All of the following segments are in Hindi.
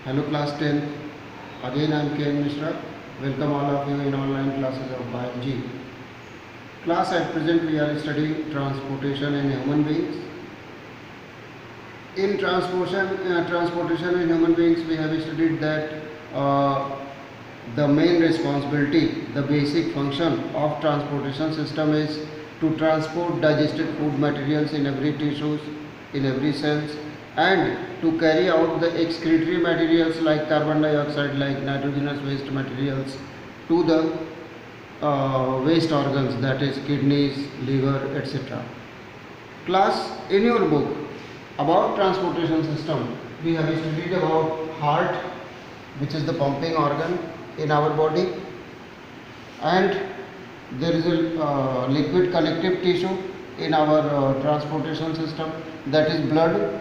Hello class 10th. Again I am K.N. Mishra. Welcome all of you in online classes of biology. Class, at present we are studying transportation in human beings. In transportation in human beings, we have studied that the main responsibility, the basic function of transportation system is to transport digested food materials in every tissues, in every cells, and to carry out the excretory materials like carbon dioxide, like nitrogenous waste materials to the waste organs, that is kidneys, liver, etc. Class, in your book about transportation system, we have studied about heart, which is the pumping organ in our body, and there is a liquid connective tissue in our transportation system, that is blood,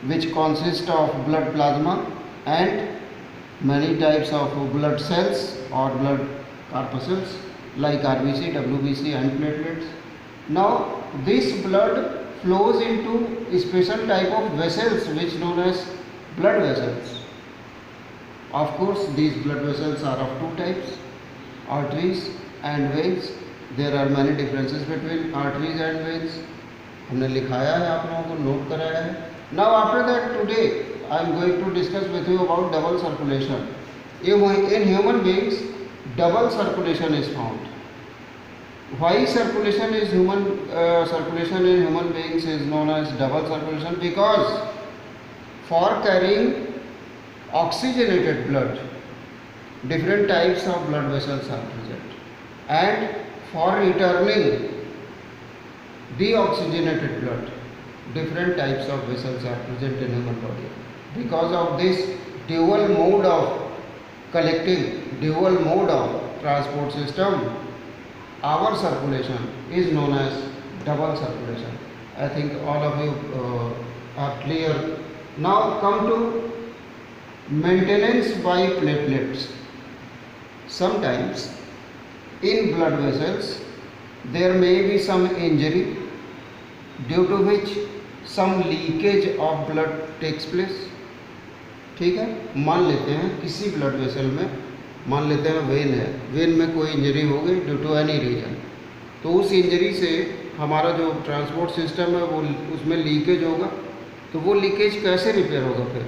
which consists of blood plasma and many types of blood cells or blood corpuscles like RBC, WBC and platelets. Now this blood flows into a special type of vessels which known as blood vessels. Of course, these blood vessels are of two types, arteries and veins. There are many differences between arteries and veins. हमने लिखाया है, आप लोगों को नोट कराया है. Now after that, today I am going to discuss with you about double circulation. In human beings, double circulation is found. Why circulation in human beings is known as double circulation? Because for carrying oxygenated blood, different types of blood vessels are present, and for returning deoxygenated blood, different types of vessels are present in human body. Because of this dual mode of collecting, dual mode of transport system, our circulation is known as double circulation. I think all of you are clear. Now come to maintenance by platelets. Sometimes in blood vessels there may be some injury due to which some leakage of blood takes place. ठीक है, मान लेते हैं किसी ब्लड वेसल में, मान लेते हैं वेन है, वेन में कोई इंजरी हो गई ड्यू टू एनी रीजन, तो उस इंजरी से हमारा जो ट्रांसपोर्ट सिस्टम है वो उसमें लीकेज होगा. तो वो लीकेज कैसे रिपेयर होगा फिर?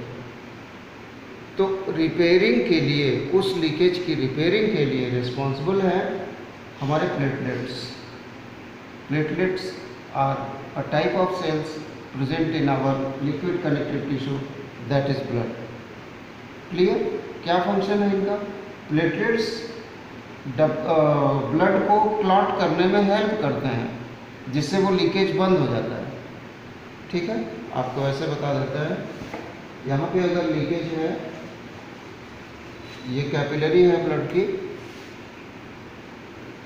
तो रिपेयरिंग के लिए, उस लीकेज की रिपेयरिंग के लिए रिस्पॉन्सिबल है हमारे platelets. Platelets are a type of cells present in our liquid connective tissue, that is blood. Clear? क्या फंक्शन है इनका? प्लेटलेट्स ब्लड को क्लॉट करने में हेल्प करते हैं, जिससे वो लीकेज बंद हो जाता है. ठीक है, आपको ऐसे बता देता है. यहाँ पे अगर लीकेज है, ये कैपिलरी है ब्लड की,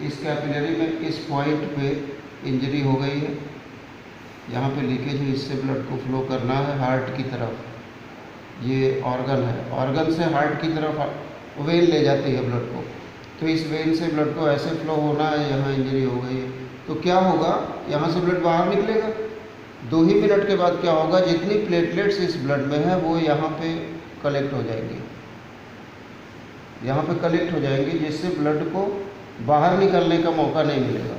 इस कैपिलरी में इस पॉइंट पे इंजरी हो गई है, यहाँ पे लीकेज है, इससे ब्लड को फ्लो करना है हार्ट की तरफ. ये ऑर्गन है, ऑर्गन से हार्ट की तरफ वेन ले जाती है ब्लड को, तो इस वेन से ब्लड को ऐसे फ्लो होना है. यहाँ इंजरी हो गई है, तो क्या होगा, यहाँ से ब्लड बाहर निकलेगा. 2 ही मिनट के बाद क्या होगा, जितनी प्लेटलेट्स इस ब्लड में है वो यहाँ पे कलेक्ट हो जाएंगी, यहाँ पे कलेक्ट हो जाएंगी, जिससे ब्लड को बाहर निकलने का मौका नहीं मिलेगा.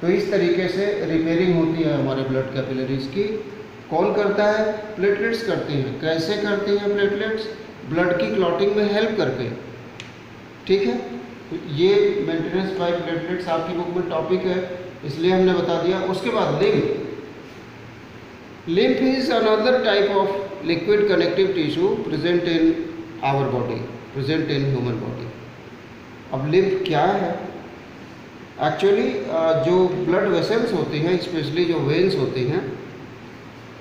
तो इस तरीके से रिपेयरिंग होती है हमारे ब्लड कैपिलरीज की. कौन करता है? प्लेटलेट्स करती हैं. कैसे करती हैं प्लेटलेट्स? ब्लड की क्लॉटिंग में हेल्प करके. ठीक है, तो ये मेंटेनेंस बाय प्लेटलेट्स आपकी बुक में टॉपिक है, इसलिए हमने बता दिया. उसके बाद lymph. Lymph is another type of liquid connective tissue present in our body, present in human body. अब लिम्फ क्या है? एक्चुअली जो ब्लड वेसल्स होती हैं, स्पेशली जो वेन्स होती हैं,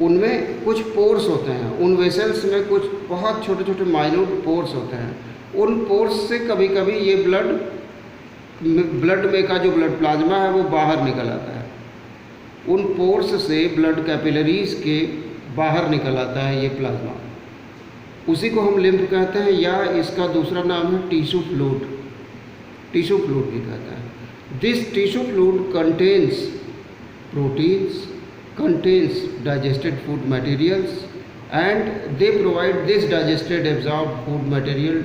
उनमें कुछ पोर्स होते हैं. उन वेसल्स में कुछ बहुत छोटे छोटे माइन्यूट पोर्स होते हैं. उन पोर्स से कभी कभी ये ब्लड में का जो ब्लड प्लाज्मा है वो बाहर निकल आता है. उन पोर्स से ब्लड कैपिलरीज के बाहर निकल आता है ये प्लाज्मा. उसी को हम लिम्फ कहते हैं, या इसका दूसरा नाम है टिश्यू फ्लूइड. टिश्यू फ्लूइड भी कहता है. This tissue fluid contains proteins, contains digested food materials and they provide this digested absorbed food material,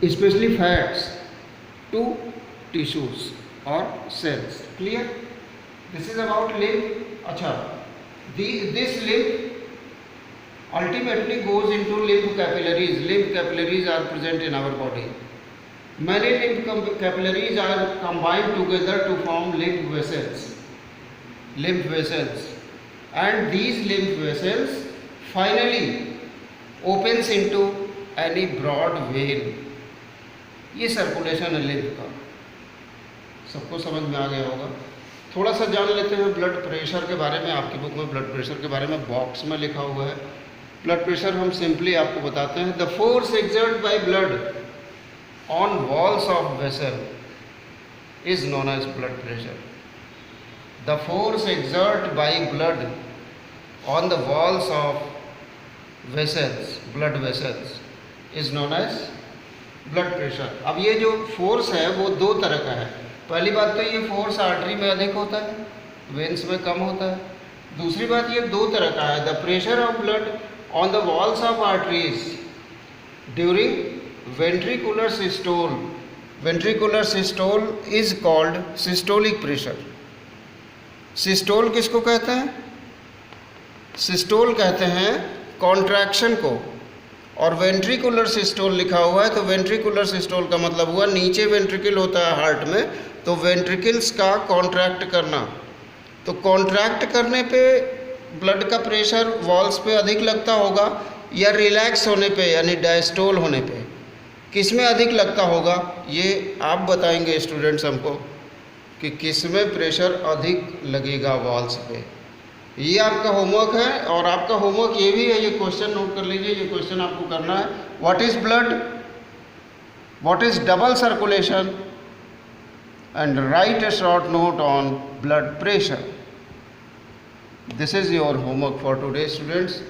especially fats, to tissues or cells. Clear? This is about lymph. Acha, this lymph ultimately goes into lymph capillaries. Lymph capillaries are present in our body. Many lymph capillaries are combined together to form lymph vessels. Lymph vessels, and these lymph vessels finally opens into any broad vein. ये सर्कुलेशन है लिम्फ का. सबको समझ में आ गया होगा. थोड़ा सा जान लेते हैं ब्लड प्रेशर के बारे में. आपकी बुक में ब्लड प्रेशर के बारे में बॉक्स में लिखा हुआ है. ब्लड प्रेशर हम सिंपली आपको बताते हैं. The force exert by blood on walls of vessel is known as blood pressure. The force exerted by blood on the walls of vessels, blood vessels, is known as blood pressure. अब ये जो फोर्स है वो दो तरह का है. पहली बात तो ये फोर्स आर्टरी में अधिक होता है, वेन्स में कम होता है. दूसरी बात ये दो तरह का है. The pressure of blood on the walls of arteries during ventricular systole. Ventricular systole is called systolic pressure. Systole किसको कहते हैं? सिस्टोल कहते हैं कॉन्ट्रैक्शन को. और वेंट्रिकुलर सिस्टोल लिखा हुआ है, तो वेंट्रिकुलर सिस्टोल का मतलब हुआ नीचे वेंट्रिकल होता है हार्ट में, तो वेंट्रिकल्स का कॉन्ट्रैक्ट करना. तो कॉन्ट्रैक्ट करने पे ब्लड का प्रेशर वॉल्स पे अधिक लगता होगा, या रिलैक्स होने पे यानी डायस्टोल होने पे किस में अधिक लगता होगा? ये आप बताएंगे स्टूडेंट्स हमको कि किस में प्रेशर अधिक लगेगा वॉल्स पे. ये आपका होमवर्क है. और आपका होमवर्क ये भी है, ये क्वेश्चन नोट कर लीजिए. ये क्वेश्चन आपको करना है. What is blood, what is double circulation, and right A short note on blood pressure. This is your homework for today students.